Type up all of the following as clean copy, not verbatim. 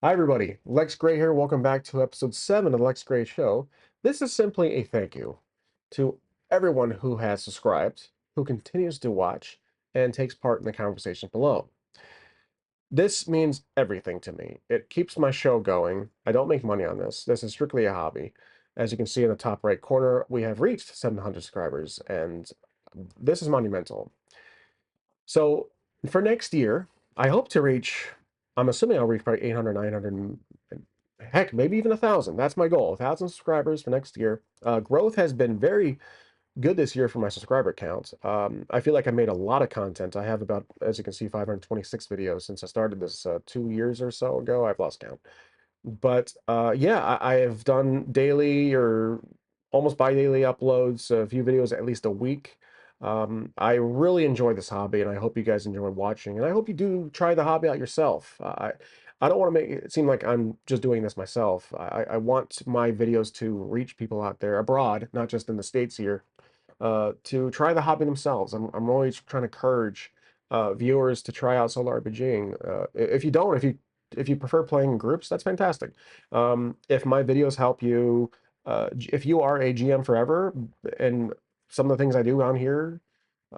Hi, everybody. Lex Gray here. Welcome back to episode 7 of the Lex Gray Show. This is simply a thank you to everyone who has subscribed, who continues to watch, and takes part in the conversation below. This means everything to me. It keeps my show going. I don't make money on this. This is strictly a hobby. As you can see in the top right corner, we have reached 700 subscribers, and this is monumental. So for next year, I hope to reach, I'm assuming I'll reach probably 800, 900, and heck, maybe even 1,000. That's my goal, 1,000 subscribers for next year. Growth has been very good this year for my subscriber count. I feel like I made a lot of content. I have about, as you can see, 526 videos since I started this 2 years or so ago. I've lost count. But yeah, I have done daily or almost bi-daily uploads, a few videos at least a week. I really enjoy this hobby, and I hope you guys enjoy watching. And I hope you do try the hobby out yourself. I don't want to make it seem like I'm just doing this myself. I want my videos to reach people out there abroad, not just in the States here, to try the hobby themselves. I'm always trying to encourage viewers to try out solo RPGing. If you don't, if you prefer playing in groups, that's fantastic. If my videos help you, if you are a GM forever, and some of the things I do on here,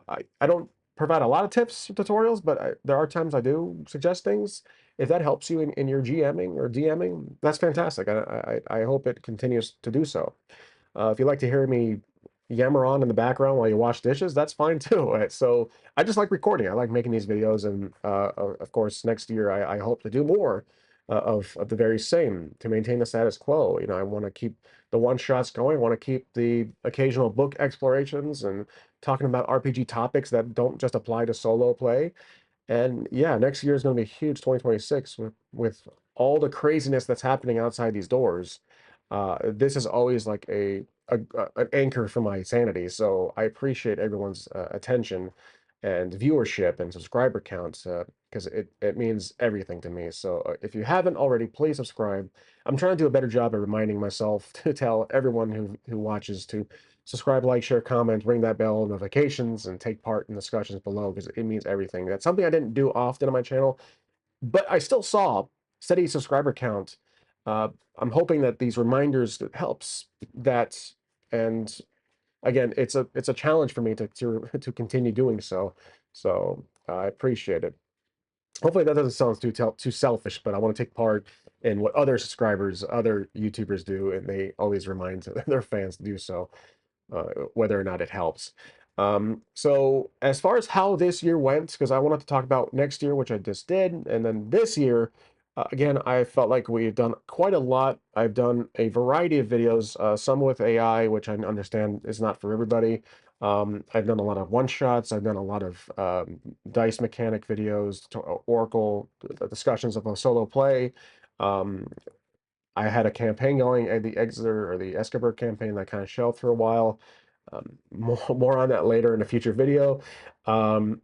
I don't provide a lot of tips, tutorials, but there are times I do suggest things. If that helps you in your GMing or DMing, that's fantastic. I hope it continues to do so. If you like to hear me yammer on in the background while you wash dishes, that's fine too. So I just like recording. I like making these videos, and of course, next year I hope to do more of the very same to maintain the status quo. You know, I want to keep the one shots going. I want to keep the occasional book explorations and talking about RPG topics that don't just apply to solo play. And yeah, next year is going to be huge, 2026, with all the craziness that's happening outside these doors. This is always like an anchor for my sanity. So I appreciate everyone's attention and viewership and subscriber counts, because it means everything to me. So if you haven't already, please subscribe. I'm trying to do a better job at reminding myself to tell everyone who watches to subscribe, like, share, comment, ring that bell, notifications, and take part in discussions below, because it means everything. That's something I didn't do often on my channel, but I still saw steady subscriber count. Uh, I'm hoping that these reminders helps that. And again, it's a challenge for me to continue doing so. So I appreciate it. Hopefully that doesn't sound too selfish, but I want to take part in what other subscribers, other YouTubers do, and they always remind their fans to do so, whether or not it helps. So as far as how this year went, because I wanted to talk about next year, which I just did, and then this year, again, I felt like we've done quite a lot. I've done a variety of videos, some with AI, which I understand is not for everybody. I've done a lot of one-shots. I've done a lot of dice mechanic videos, Oracle discussions of a solo play. Um, I had a campaign going, the Exeter or the Escobar campaign that kind of shelved for a while. More on that later in a future video. Um,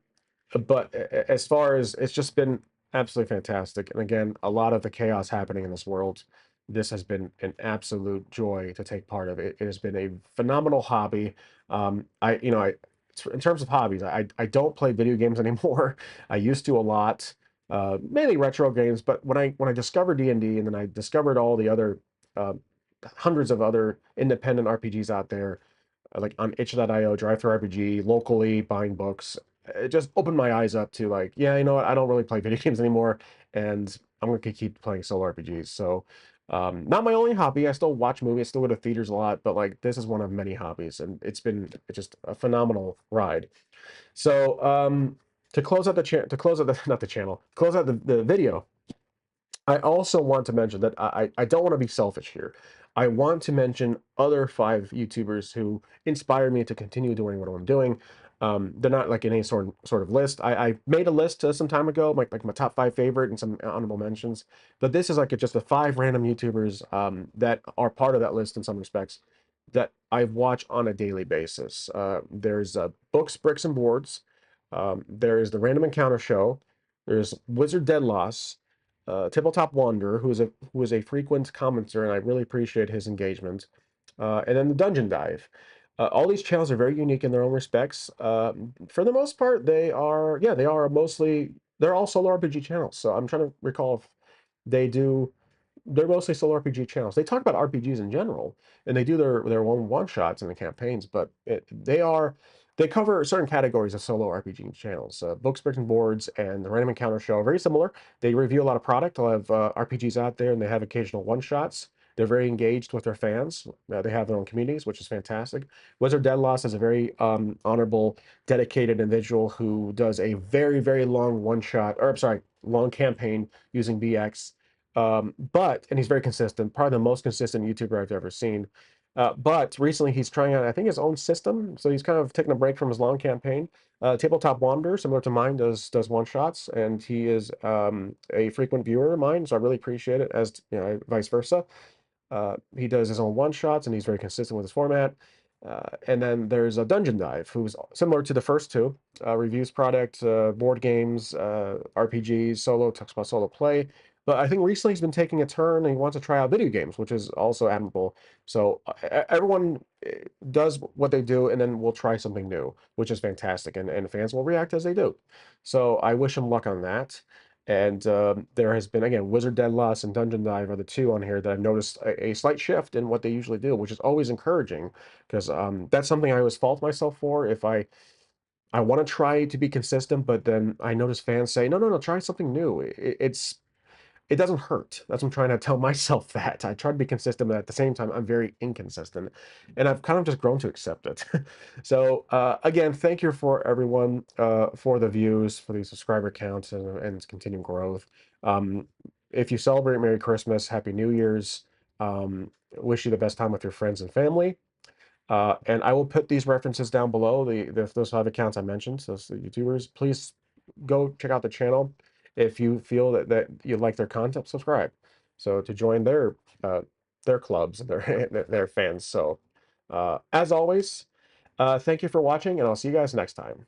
but as far as it's just been absolutely fantastic. And again, a lot of the chaos happening in this world, this has been an absolute joy to take part of it. It has been a phenomenal hobby. In terms of hobbies, I don't play video games anymore. I used to a lot, mainly retro games. But when I discovered D&D, and then I discovered all the other uh, hundreds of other independent RPGs out there, like on itch.io, Drive Through RPG, locally buying books. It just opened my eyes up to, like, yeah, you know what? I don't really play video games anymore, and I'm going to keep playing solo RPGs. So, not my only hobby. I still watch movies, still go to theaters a lot, but like this is one of many hobbies, and it's just a phenomenal ride. So, to close out to close out the not the channel, close out the video. I also want to mention that I don't want to be selfish here. I want to mention other 5 YouTubers who inspired me to continue doing what I'm doing. They're not like in any sort of list. I made a list some time ago, like my top 5 favorite and some honorable mentions. But this is like just the 5 random YouTubers that are part of that list in some respects that I watch on a daily basis. There's Books, Bricks, and Boards. There is the Random Encounter Show. There's Wizard Deadloss, Tabletop Wanderer, who is a frequent commenter, and I really appreciate his engagement. And then the Dungeon Dive. All these channels are very unique in their own respects. For the most part, they are, yeah, they are mostly, they're all solo RPG channels. So I'm trying to recall They do they're mostly solo RPG channels. They talk about RPGs in general, and they do their own one shots in the campaigns. But they cover certain categories of solo RPG channels. Books, bricks, and boards, and the Random Encounter Show are very similar. They review a lot of product, a lot of RPGs out there, and they have occasional one shots. They're very engaged with their fans. They have their own communities, which is fantastic. Wizard Deadloss is a very honorable, dedicated individual who does a very long one shot, or I'm sorry, long campaign using BX, and he's very consistent, probably the most consistent YouTuber I've ever seen. But recently he's trying out, I think, his own system. So he's kind of taking a break from his long campaign. Tabletop Wanderer, similar to mine, does one shots, and he is a frequent viewer of mine, so I really appreciate it. As you know, vice versa. He does his own one shots, and he's very consistent with his format. And then there's a Dungeon Dive, who's similar to the first two, reviews product, board games, RPGs, solo, talks about solo play. But I think recently he's been taking a turn and he wants to try out video games, which is also admirable. So everyone does what they do, and then we'll try something new, which is fantastic, and fans will react as they do. So I wish him luck on that. And there has been, again, Wizard Deadloss and Dungeon Dive are the two on here that I've noticed a slight shift in what they usually do, which is always encouraging, because that's something I always fault myself for. If I want to try to be consistent, but then I notice fans say, no, try something new. It doesn't hurt. That's what I'm trying to tell myself that. I try to be consistent, but at the same time, I'm very inconsistent. And I've kind of just grown to accept it. So, again, thank you for everyone for the views, for the subscriber counts, and continued growth. Um, if you celebrate Merry Christmas, Happy New Year's, wish you the best time with your friends and family. And I will put these references down below, those 5 accounts I mentioned, those the YouTubers. Please go check out the channel. If you feel that you like their content, subscribe. So to join their clubs and their their fans. So as always, thank you for watching, and I'll see you guys next time.